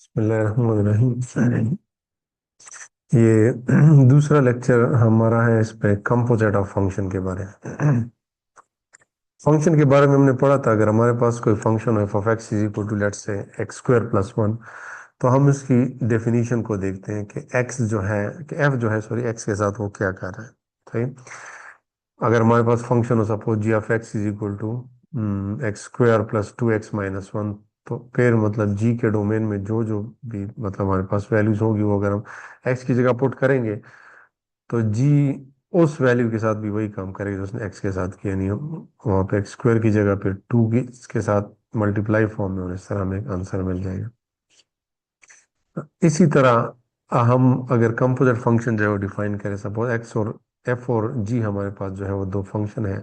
बिस्मिल्लाहिर्रहमानिर्रहीम। ये दूसरा लेक्चर हमारा है इस पे कंपोजिट ऑफ फंक्शन के बारे में। फंक्शन के बारे में हमने पढ़ा था, अगर हमारे पास कोई फंक्शन है f (x) is equal to let's say X square plus one, तो हम इसकी डेफिनेशन को देखते हैं कि x जो है, कि f जो है सॉरी x के साथ वो क्या कर रहा है। सही। अगर हमारे पास फंक्शन हो suppose G of x is equal to X square plus two x minus one, तो फिर मतलब जी के डोमेन में जो जो भी मतलब हमारे पास वैल्यूज होगी वो अगर हम एक्स की जगह पुट करेंगे तो जी उस वैल्यू के साथ भी वही काम करेगी जो उसने एक्स के साथ किया। नहीं, वहाँ पे एक्स स्क्वायर की जगह पे टू की के साथ मल्टीप्लाई फॉर्म में और इस तरह हमें आंसर मिल जाएगा। इसी तरह हम अगर कंपोजिट फंक्शन जो है वो डिफाइन करें, सपोज एक्स और एफ और जी हमारे पास जो है वो दो फंक्शन है,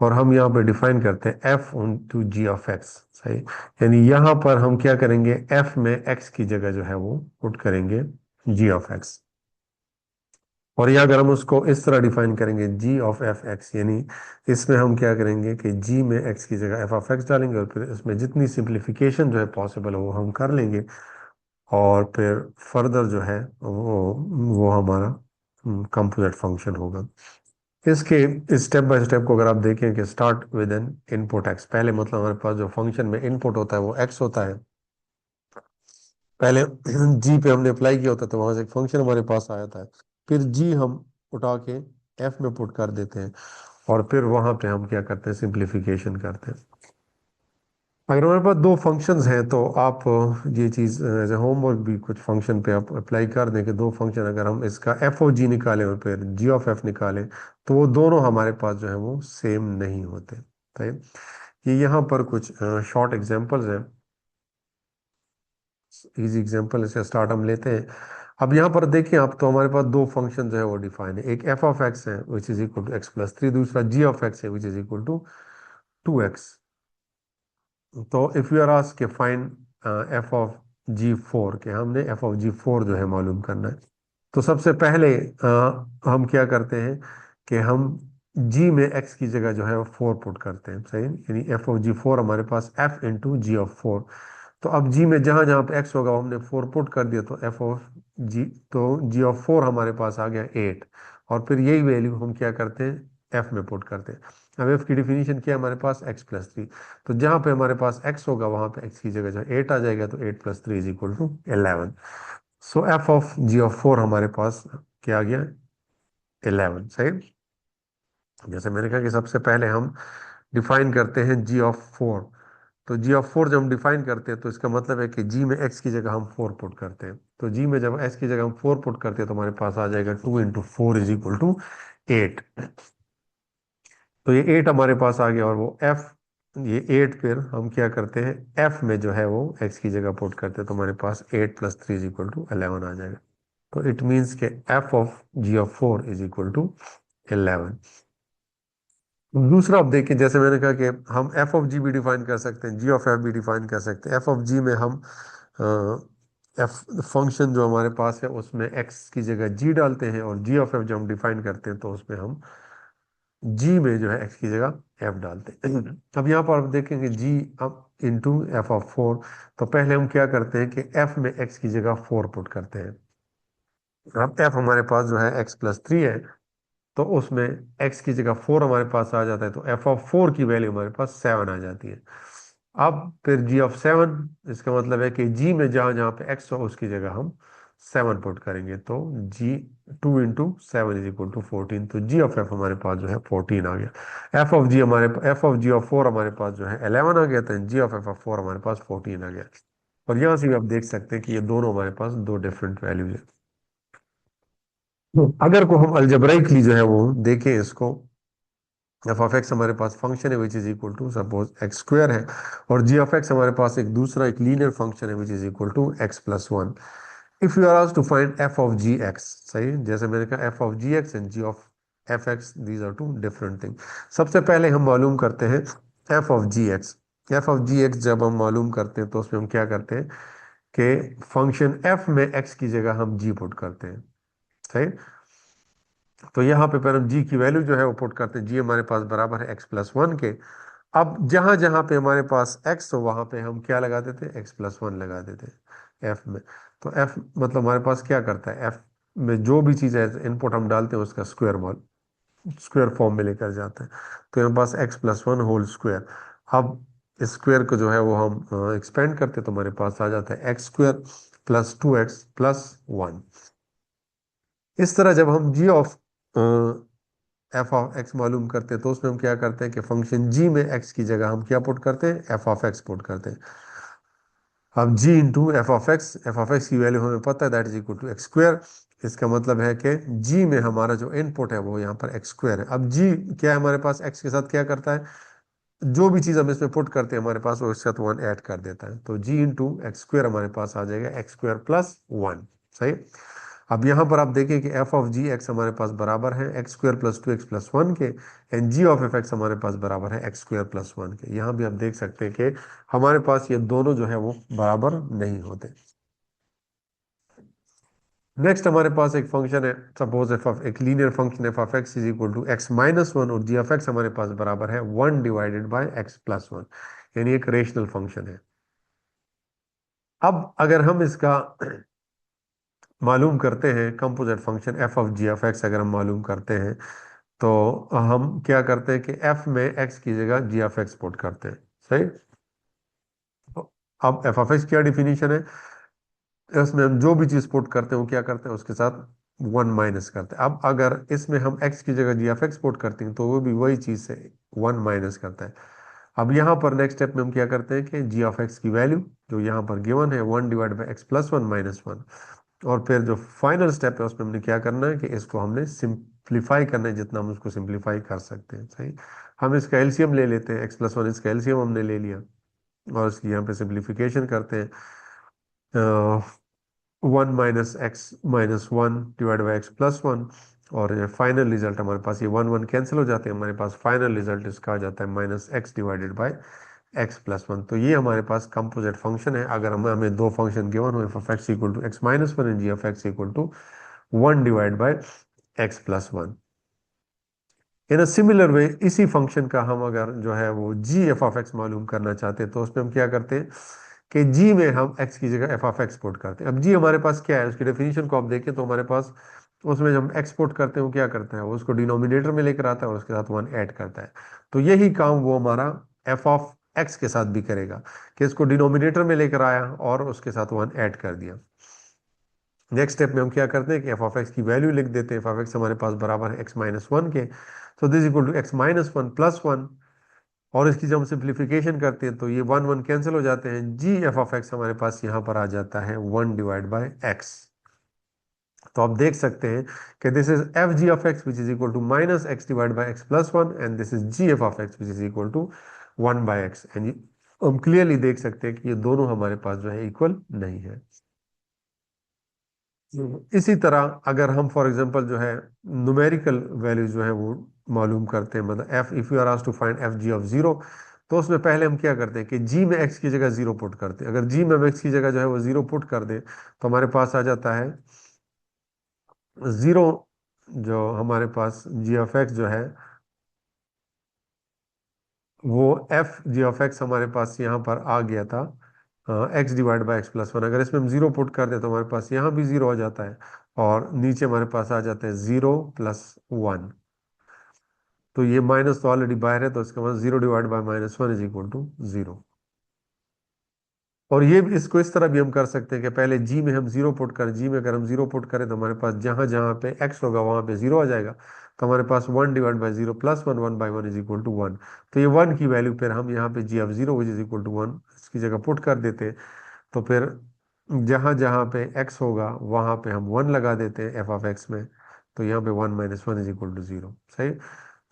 और हम यहाँ पे डिफाइन करते हैं F to G of X. सही। यानी यहाँ पर हम क्या करेंगे, एफ में एक्स की जगह जो है वो पुट करेंगे जी ऑफ एक्स। और ये अगर हम उसको इस तरह डिफाइन करेंगे जी ऑफ एफ एक्स, यानी इसमें हम क्या करेंगे कि जी में एक्स की जगह एफ ऑफ एक्स डालेंगे और फिर इसमें जितनी सिंप्लीफिकेशन जो है पॉसिबल है वो हम कर लेंगे, और फिर फर्दर जो है वो हमारा कंपोजिट फंक्शन होगा। इसके स्टेप बाय स्टेप को अगर आप देखें कि start with N input x, पहले मतलब हमारे पास जो फंक्शन में इनपुट होता है वो एक्स होता है। पहले जी पे हमने अप्लाई किया होता है तो वहां से एक फंक्शन हमारे पास आया था, फिर जी हम उठा के एफ में पुट कर देते हैं, और फिर वहां पे हम क्या करते हैं, सिंप्लीफिकेशन करते हैं। अगर हमारे पास दो फंक्शंस हैं तो आप ये चीज़ एज ए होमवर्क भी कुछ फंक्शन पे आप अप्लाई कर दें कि दो फंक्शन अगर हम इसका एफ ऑफ जी निकालें और फिर जी ऑफ एफ निकालें तो वो दोनों हमारे पास जो है वो सेम नहीं होते। राइट। ये यहाँ पर कुछ शॉर्ट एग्जांपल्स हैं, इजी एग्जांपल इसका स्टार्ट हम लेते हैं। अब यहाँ पर देखिए आप, तो हमारे पास दो फंक्शन जो है वो डिफाइन है, एक एफ ऑफ एक्स है which is equal to x plus three, दूसरा जी ऑफ एक्स है which is equal to two X. तो इफ यू आर आस्क्ड के find F of ji four, के हमने एफ ऑफ जी फोर जो है मालूम करना है, तो सबसे पहले हम क्या करते हैं कि हम जी में एक्स की जगह जो है वो फोर पुट करते हैं। सही। यानी एफ ऑफ जी फोर हमारे पास f into g of four. तो अब जी में जहां जहां पे एक्स होगा वो हमने फोर पुट कर दिया, तो एफ ऑफ जी, तो जी ऑफ फोर हमारे पास आ गया एट, और फिर यही वैल्यू हम क्या करते हैं, एफ में पुट करते हैं। अब एफ की डिफिनीशन क्या है हमारे पास, एक्स प्लस थ्री। तो जहां पे हमारे पास एक्स होगा वहां पे एक्स की जगह जो एट आ जाएगा, तो eight plus three is equal to 11। So F of ji of four हमारे पास क्या आ गया, 11। सही। जैसे मैंने कहा कि सबसे पहले हम डिफाइन करते हैं जी ऑफ फोर, तो जी ऑफ फोर जब हम डिफाइन करते हैं तो इसका मतलब है कि जी में एक्स की जगह हम फोर पुट करते हैं, तो जी में जब एक्स की जगह हम फोर पुट करते हैं तो हमारे पास आ जाएगा two into four is equal to eight. तो ये एट हमारे पास आ गया, और वो एफ, ये एट फिर हम क्या करते हैं एफ में जो है वो एक्स की जगह पुट करते हैं, तो हमारे पास eight plus three is equal to 11 आ जाएगा। तो इट मीन्स के f of ji of four is equal to 11। दूसरा आप देखिए, जैसे मैंने कहा कि हम एफ ऑफ जी भी डिफाइन कर सकते हैं, जी ऑफ एफ भी डिफाइन कर सकते हैं। एफ ऑफ जी में हम एफ फंक्शन जो हमारे पास है उसमें एक्स की जगह जी डालते हैं, और जी ऑफ एफ जब हम डिफाइन करते हैं तो उसमें हम जी में जो है एक्स की जगह एफ डालते हैं। अब यहाँ पर आप देखेंगे जी अब इंटू एफ ऑफ फोर, तो पहले हम क्या करते हैं कि एफ में एक्स की जगह फोर पुट करते हैं। अब एफ हमारे पास जो है एक्स प्लस थ्री है, तो उसमें x की जगह फोर हमारे पास आ जाता है, तो एफ ऑफ फोर की वैल्यू हमारे पास सेवन आ जाती है। अब फिर जी ऑफ सेवन, इसका मतलब है कि जी में जहां जहां पे x हो उसकी जगह हम सेवन पुट करेंगे, तो g two into seven is equal to fourteen, तो जी ऑफ एफ हमारे पास जो है फोर्टीन आ गया। F of ji of four हमारे पास जो है 11 आ गया, तो जी ऑफ एफ ऑफ फोर हमारे पास 14 आ गया। और यहां से भी आप देख सकते हैं कि ये दोनों हमारे पास दो डिफरेंट वैल्यूज है। तो अगर को हम अलजेब्राइकली जो है वो देखें इसको, एफ ऑफ एक्स हमारे पास फंक्शन है which is equal to suppose X square है, और जी ऑफ एक्स हमारे पास एक दूसरा एक लीनियर फंक्शन है which is equal to x plus one. If you are asked to find F of G X, सही, जैसे मैंने कहा F of G X and ji of F X these are two different thing. सबसे पहले हम मालूम करते हैं F of G X. F of G X जब हम मालूम करते हैं तो उसमें हम क्या करते हैं कि फंक्शन एफ में एक्स की जगह हम जी पुट करते हैं। सही। तो यहाँ पे पर हम जी की वैल्यू जो है वो पुट करते हैं, जी हमारे पास बराबर है एक्स प्लस वन के। अब जहां जहां पे हमारे पास एक्स हो वहां पे हम क्या लगा देते हैं, एक्स प्लस वन लगा देते हैं। एफ में। तो एफ मतलब हमारे पास क्या करता है, एफ में जो भी चीज़ है इनपुट हम डालते हैं उसका स्क्वायर फॉर्म में लेकर जाते हैं। तो हमारे पास x plus one whole square. अब इस स्क्वायर को जो है वो हम एक्सपेंड करते हैं तो हमारे पास आ जाता है x square plus two x plus one. इस तरह जब हम जी ऑफ एफ ऑफ एक्स मालूम करते हैं तो उसमें हम क्या करते हैं कि फंक्शन जी में एक्स की जगह हम क्या पुट करते हैं, एफ ऑफ एक्स पुट करते हैं। अब G into F of X की वैल्यू हमें पता है that is equal to X square. इसका मतलब है कि जी में हमारा जो इनपुट है वो यहाँ पर एक्स स्क्वायर है। अब जी क्या है हमारे पास, एक्स के साथ क्या करता है, जो भी चीज़ हम इसमें पुट करते हैं हमारे पास वो इसके साथ वन ऐड कर देता है। तो जी इंटू एक्स स्क्वायर हमारे पास आ जाएगा एक्स स्क्वायर प्लस वन। सही। अब यहाँ पर आप देखिए कि एफ ऑफ जी एक्स हमारे पास बराबर है x square plus two x plus one के, and ji of F x हमारे पास बराबर है एक्स स्क्वायर प्लस वन के। यहाँ भी आप देख सकते हैं कि हमारे पास ये दोनों जो है वो बराबर नहीं होते। नेक्स्ट हमारे पास एक फंक्शन है, सपोज एफ ऑफ एक linear function f of x is equal to x minus one, और जी ऑफ एक्स हमारे पास बराबर है one divided by x plus one, यानी एक रेशनल फंक्शन है। अब अगर हम इसका मालूम करते हैं composite function f of ji of x अगर हम मालूम करते हैं तो हम क्या करते हैं कि एफ में एक्स की जगह जी ऑफ एक्स पुट करते हैं। सही। अब एफ ऑफ एक्स क्या डिफिनीशन है, इसमें हम जो भी चीज पुट करते हैं वो क्या करते हैं उसके साथ वन माइनस करते हैं। अब अगर इसमें हम एक्स की जगह जी ऑफ एक्स पुट करते हैं तो वो भी वही चीज से वन माइनस करता है। अब यहाँ पर नेक्स्ट स्टेप में हम क्या करते हैं कि जी ऑफ एक्स की वैल्यू जो यहाँ पर गिवन है one divide by x plus one minus one, और फिर जो फाइनल स्टेप है उसमें हमने क्या करना है कि इसको हमने सिंप्लीफाई करना है जितना हम उसको सिंप्लीफाई कर सकते हैं। सही। हम इसका एलसीएम ले लेते हैं, एक्स प्लस वन इसका एलसीएम हमने ले लिया और इसकी यहाँ पे सिंप्लीफिकेशन करते हैं, one minus x minus one divide by x plus one, और फाइनल रिजल्ट हमारे पास ये वन वन कैंसिल हो जाते हैं, हमारे पास फाइनल रिजल्ट इसका आ जाता है minus x divided by x plus one. तो ये हमारे पास कंपोजिट फंक्शन है अगर हमें दो फंक्शन गिवन हो, f of x equal to x minus one and ji of x equal to one divide by x plus one. In a similar way इसी function का हम अगर जो है वो जी एफ ऑफ एक्स मालूम करना चाहते हैं तो उसमें हम क्या करते हैं कि जी में हम एक्स की जगह एफ ऑफ एक्स पुट करते हैं। अब जी हमारे पास क्या है, उसकी डेफिनेशन को आप देखें तो हमारे पास उसमें जब हम एक्स पुट करते हैं वो क्या करता है, वो उसको डिनोमिनेटर में लेकर आता है और उसके साथ वन ऐड करता है। तो यही काम वो हमारा एफ ऑफ एक्स के साथ भी करेगा कि इसको डिनोमिनेटर में लेकर आया और उसके साथ वन ऐड कर दिया। नेक्स्ट स्टेप में हम क्या करते हैं कि एफ ऑफ एक्स की वैल्यू लिख देते हैं, एफ ऑफ एक्स हमारे पास बराबर है एक्स माइनस वन के, तो this equal to x minus one plus one, और इसकी जब हम सिंप्लीफिकेशन करते हैं तो ये वन वन कैंसिल हो जाते हैं, जी एफ ऑफ एक्स हमारे पास यहाँ पर आ जाता है वन डिवाइड बाय एक्स। तो आप देख सकते हैं कि this is f g of x which is equal to minus x divide by x plus one, and this is g f of x which is equal to one by x. And हम clearly देख सकते हैं कि ये दोनों हमारे पास जो है इक्वल नहीं है। इसी तरह अगर हम फॉर एग्जांपल जो है न्यूमेरिकल वैल्यू जो है वो मालूम करते हैं, मतलब f if you are asked to find f g of zero, तो उसमें पहले हम क्या करते हैं कि जी में एक्स की जगह जीरो पुट करते हैं। अगर जी में हम एक्स की जगह जो है वो जीरो पुट कर दें तो हमारे पास आ जाता है जीरो, जो हमारे पास जी ऑफ एक्स जो है वो एफ जी ऑफ एक्स हमारे पास यहाँ पर आ गया था x divide by x plus one. अगर इसमें हम जीरो पुट कर दें तो हमारे पास यहाँ भी जीरो हो जाता है और नीचे हमारे पास आ जाता है जीरो प्लस वन। तो ये माइनस तो ऑलरेडी बाहर है तो इसका मतलब zero divide by minus one is equal to zero. और ये इसको इस तरह भी हम कर सकते हैं कि पहले जी में हम जीरो पुट करें, जी में अगर हम जीरो पुट करें तो हमारे पास जहां जहां पे एक्स होगा वहां पे जीरो आ जाएगा, तो हमारे पास one divide by zero plus one one by one is equal to one. तो ये वन की वैल्यू फिर हम यहाँ पे g of zero which is equal to one इसकी जगह पुट कर देते हैं। तो फिर जहां जहां पे एक्स होगा वहां पे हम वन लगा देते हैं एफ ऑफ एक्स में, तो यहाँ पे one minus one is equal to zero. सही।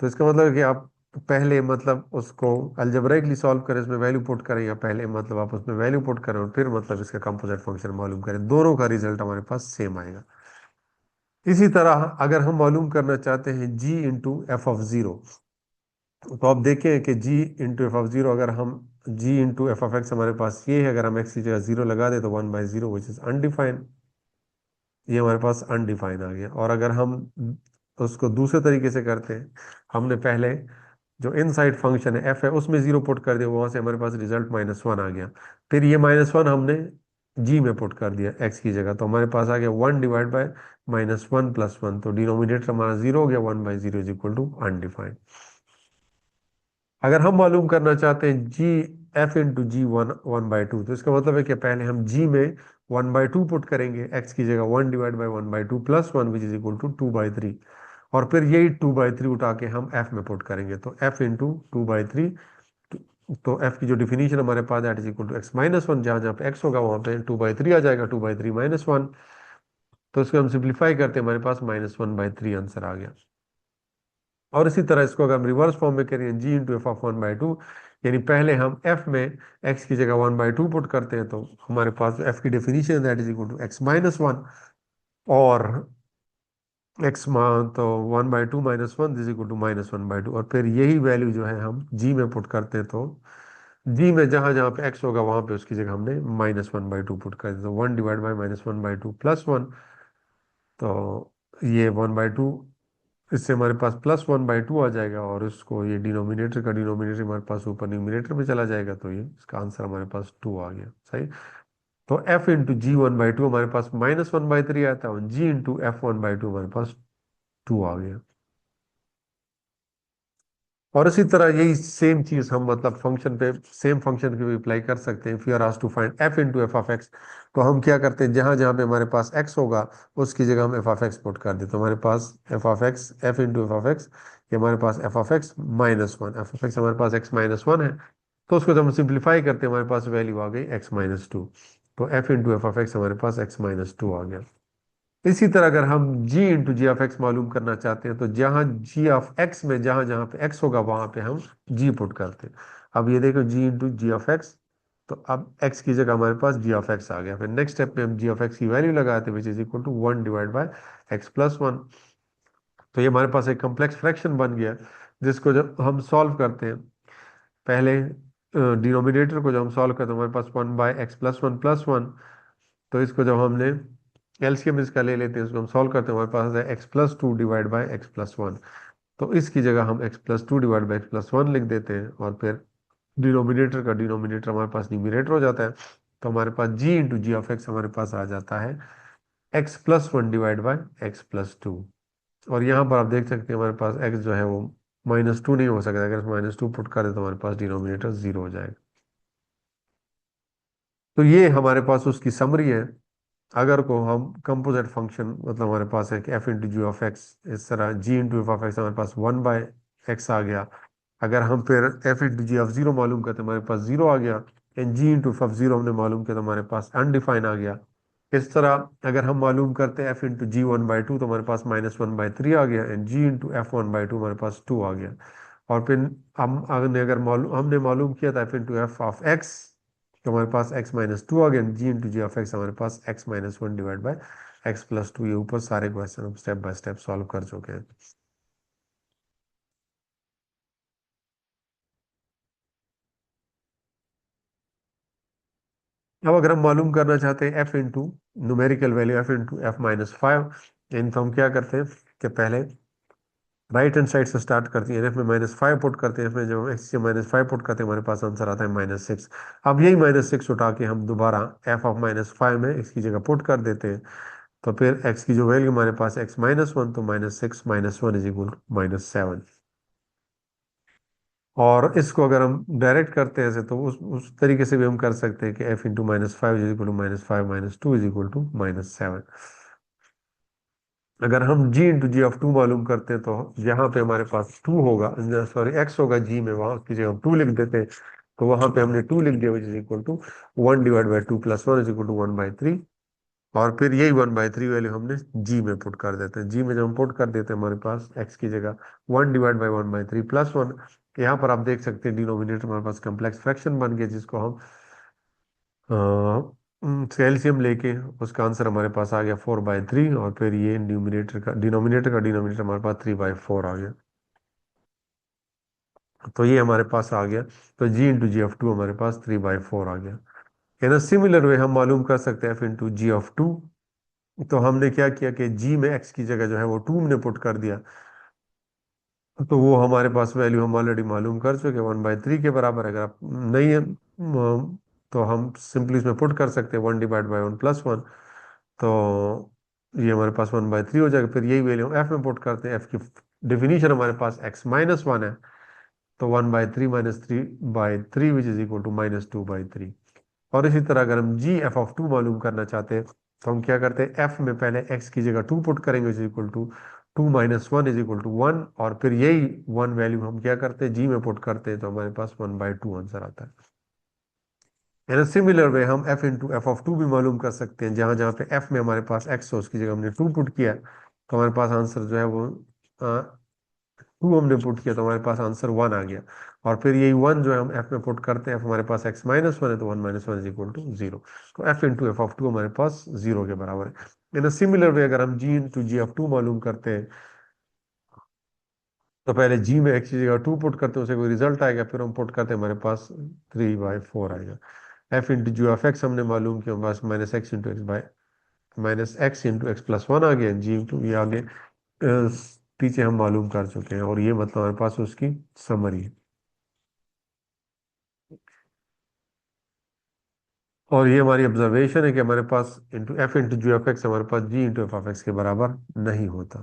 तो इसका मतलब है कि आप पहले मतलब उसको अलजेब्राइकली सॉल्व करें, इसमें वैल्यू पुट करें, या पहले मतलब आप उसमें वैल्यू पुट करें और फिर मतलब इसका कंपोजिट फंक्शन मालूम करें, दोनों का रिजल्ट हमारे पास सेम आएगा। इसी तरह अगर हम मालूम करना चाहते हैं जी इंटू एफ ऑफ जीरो, तो आप देखें कि जी इंटू एफ ऑफ जीरो, अगर हम जी इंटू एफ ऑफ एक्स हमारे पास ये है, अगर हम एक्स की जगह जीरो लगा दे तो one by zero which is undefined, ये हमारे पास अनडिफाइंड आ गया। और अगर हम उसको दूसरे तरीके से करते हैं, हमने पहले जो इनसाइड फंक्शन है एफ है उसमें जीरो पुट कर दिया, वहां से हमारे पास रिजल्ट माइनस वन आ गया। फिर ये माइनस वन हमने जी में पुट कर दिया एक्स की जगह, तो हमारे पास आ गया 1/-1 + 1, तो डिनोमिनेटर हमारा 0 हो गया, 1/0 इज इक्वल टू अनडिफाइंड। अगर हम मालूम करना चाहते हैं जी एफ इंटू जी 1/2, तो इसका मतलब है कि पहले हम जी में 1/2 पुट करेंगे, एक्स की जगह 1/1/2 +1 विच इज इक्वल टू 2/3, और फिर यही 2/3 उठा के हम एफ में पुट करेंगे, तो एफ इंटू 2/3। तो एफ की जो डिफिनीशन हमारे पास that is equal to x-1, जहां जहां पे x होगा वहां पे 2/3 आ जाएगा, 2/3 - 1। तो इसको हम सिंप्लीफाई करते हैं, हमारे पास -1/3 आंसर आ गया। और इसी तरह इसको अगर हम रिवर्स फॉर्म में करें, जी इंटू एफ ऑफ 1/2, यानी पहले हम एफ में एक्स की जगह 1/2 पुट करते हैं, तो हमारे पास एफ की definition that is equal to x-1, और एक्स मान तो 1/2 - 1 इज इक्वल टू -1/2, और फिर यही वैल्यू जो है हम जी में पुट करते हैं, तो जी में जहां जहां पे एक्स होगा वहां पे उसकी जगह हमने -1/2 पुट कर दिया, तो 1/-1/2 +1, तो ये 1/2, इससे हमारे पास +1/2 आ जाएगा, और इसको ये डिनोमिनेटर का डिनोमिनेटर हमारे पास ऊपर न्यूमिनेटर में चला जाएगा, तो ये इसका आंसर हमारे पास 2 आ गया। सही। तो f इंटू जी 1/2 हमारे पास -1/3 आता है, और जी इंटू एफ 1/2 हमारे पास 2 आ गया। और इसी तरह यही सेम चीज हम मतलब फंक्शन पे, सेम फंक्शन पे भी अप्लाई कर सकते हैं। If you are asked to find f into F of x, तो हम क्या करते हैं, जहां जहां पे हमारे पास x होगा उसकी जगह हम एफ ऑफ एक्स पुट कर देते हैं, तो हमारे पास f of x, f into F of x, ये हमारे पास f of x -1, f of x हमारे पास x-1 है, तो उसको जब हम सिंप्लीफाई करते हैं हमारे पास वैल्यू आ गई x-2, तो f into F of x हमारे पास x-2 आ गया। इसी तरह अगर हम g into g of x मालूम करना चाहते हैं, तो जहां g ऑफ x में जहां जहां पे x होगा वहां पे हम g पुट करते हैं। अब ये देखो g into g of x, तो अब x की जगह हमारे पास g ऑफ x आ गया, फिर नेक्स्ट स्टेप में हम g ऑफ x की वैल्यू लगाते हैं विच इज इक्वल टू 1/x+1। तो ये हमारे पास एक कॉम्प्लेक्स फ्रैक्शन बन गया, जिसको जब हम सॉल्व करते हैं, पहले डिनोमिनेटर को जब हम सॉल्व करते हैं हमारे पास 1/x+1+1, तो इसको जब हमने एलसीएम इसका ले लेते हैं, इसको हम सॉल्व करते हैं, हमारे पास है x+2/x+1, तो इसकी जगह हम x+2/x+1 लिख देते हैं, और फिर डिनोमिनेटर का डिनोमिनेटर हमारे पास न्यूमिनेटर हो जाता है, तो हमारे पास g into g of x हमारे पास आ जाता है x+1/x+2। और यहाँ पर आप देख सकते हैं हमारे पास x जो है वो -2 नहीं हो सकता, अगर -2 पुट करें तो हमारे पास डिनोमिनेटर 0 हो जाएगा। तो ये हमारे पास उसकी समरी है। अगर को हम कंपोजिट फंक्शन मतलब हमारे पास है कि f into g of x, इस तरह g into F of x हमारे पास 1/x आ गया। अगर हम फिर f into g of zero मालूम करते हमारे पास 0 आ गया, and g into F of zero हमने मालूम किया तो हमारे पास अनडिफाइन आ गया। इस तरह अगर हम मालूम करते हैं एफ इंटू जी 1/2, तो हमारे पास -1/3 आ गया, एंड जी इंटू एफ 1/2 हमारे पास 2 आ गया। और फिर हम अगर मालूम हमने मालूम किया था F into F of x, तो हमारे पास x-2 आ गया, जी इंटू जी ऑफ एक्स हमारे पास x-1/x+2। ये ऊपर सारे क्वेश्चन हम स्टेप बाय स्टेप सॉल्व कर चुके हैं। अब अगर हम मालूम करना चाहते हैं f into numerical value f into f-5, इन तो हम क्या करते हैं कि पहले राइट हैंड साइड से स्टार्ट करते हैं, एफ में -5 पुट करते हैं, इसमें जब हम एक्स से -5 पुट करते हैं हमारे पास आंसर आता है -6। अब यही -6 उठा के हम दोबारा f ऑफ -5 में इसकी जगह पुट कर देते हैं, तो फिर x की जो वैल्यू हमारे पास x-1, तो -6 - 1 इज इक्वल टू -7। और इसको अगर हम डायरेक्ट करते हैं ऐसे, तो उस तरीके से भी हम कर सकते हैं कि f into -5 is equal to -5 - 2 is equal to -7। अगर हम g इंटू जी ऑफ 2 मालूम करते हैं, तो यहाँ पे हमारे पास 2 होगा, सॉरी x होगा g में, वहां उसकी जगह हम 2 लिख देते हैं, तो वहां पे हमने 2 लिख दिया which is equal to 1/2 + 1 is equal to 1/3। और फिर यही 1/3 वैल्यू हमने जी में पुट कर देते हैं, जी में जब हम पुट कर देते हैं हमारे पास एक्स की जगह 1/1/3 +1। यहाँ पर आप देख सकते हैं डिनोमिनेटर हमारे पास कम्प्लेक्स फ्रैक्शन बन गया, जिसको हम एलसीएम लेके उसका आंसर हमारे पास आ गया 4/3, और फिर ये न्यूमिनेटर का डिनोमिनेटर हमारे पास 3/4 आ गया, तो ये हमारे पास आ गया। तो जी इंटू जी ऑफ 2 हमारे पास 3/4 आ गया। इन अ सिमिलर वे हम मालूम कर सकते हैं एफ इंटू जी ऑफ 2, तो हमने क्या किया कि जी में एक्स की जगह जो है वो 2 हमने पुट कर दिया, तो वो हमारे पास वैल्यू हम ऑलरेडी मालूम कर चुके 1/3 के बराबर। अगर आप नहीं है तो हम सिंपली इसमें पुट कर सकते हैं 1/1 + 1, तो ये हमारे पास 1/3 हो जाएगा। फिर यही वैल्यू एफ में पुट करते हैं, एफ की डिफिनीशन हमारे पास x-1 है, तो 1/3 - 3/3 विच इज इक्वल टू -2/3। और इसी तरह अगर हम जी एफ ऑफ टू मालूम करना चाहते हैं तो हम क्या करते हैं, एफ में पहले एक्स की जगह 2 पुट करेंगे, is equal to 2 - 1 is equal to 1, और फिर यही 1 वैल्यू हम क्या करते हैं, जी में पुट करते हैं, तो हमारे पास 1/2 आंसर आता है। इन सिमिलर वे हम f into F of two भी मालूम कर सकते हैं, जहां जहां पे एफ में हमारे पास एक्स हो उसकी जगह हमने 2 पुट किया, तो हमारे पास आंसर जो है वो 2 हमने पुट किया, तो हमारे पास आंसर 1 आ गया। और फिर यही 1 जो है हम एफ में पुट करते हैं, एफ हमारे पास x-1 है, तो 1 - 1 इज इक्वल टू 0, तो f into F of two हमारे पास 0 के बराबर है। इन अ सिमिलर वे अगर हम जी इंटू जी ऑफ टू मालूम करते हैं, तो पहले जी में एक्स की जगह 2 पुट करते हैं, उसे कोई रिजल्ट आएगा, फिर हम पुट करते हैं, हमारे पास 3/4 आएगा। F into g of x हमने मालूम किया, हमारे पास -x इंटू एक्स प्लस 1 आ गया, जी इंटू ये आगे पीछे हम मालूम कर चुके हैं, और ये मतलब हमारे पास उसकी समरी है। और ये हमारी ऑब्जर्वेशन है कि हमारे पास into f into g of x हमारे पास g into F of x के बराबर नहीं होता।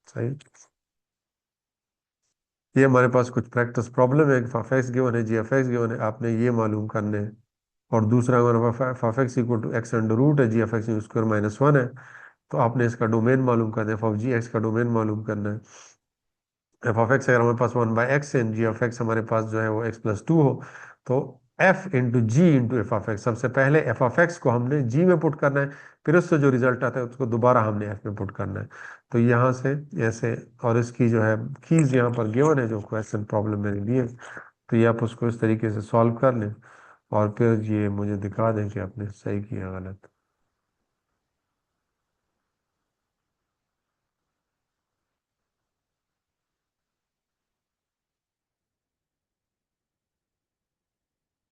सही। ये हमारे पास कुछ प्रैक्टिस प्रॉब्लम है, एफ ऑफ एक्स गिवन है, जी ऑफ एक्स गिवन है, आपने ये मालूम करने हैं। और दूसरा हमारे पास f of x equal to x under root है, जी ऑफ एक्स स्क्वायर -1 है, तो आपने इसका डोमेन मालूम करना है, एफ ऑफ जी एक्स का डोमेन मालूम करना है। एफ ऑफ एक्स अगर हमारे पास 1/x है, जी ऑफ एक्स हमारे पास जो है वो x+2 हो, तो f into g into F of x, सबसे पहले एफ ऑफ एक्स को हमने जी में पुट करना है, फिर उससे जो रिजल्ट आता है उसको दोबारा हमने एफ में पुट करना है। तो यहाँ से ऐसे, और इसकी जो है कीज यहाँ पर गिवन है जो क्वेश्चन प्रॉब्लम मैंने दिए, तो ये आप उसको इस तरीके से सॉल्व कर लें और फिर ये मुझे दिखा दें कि आपने सही किया गलत।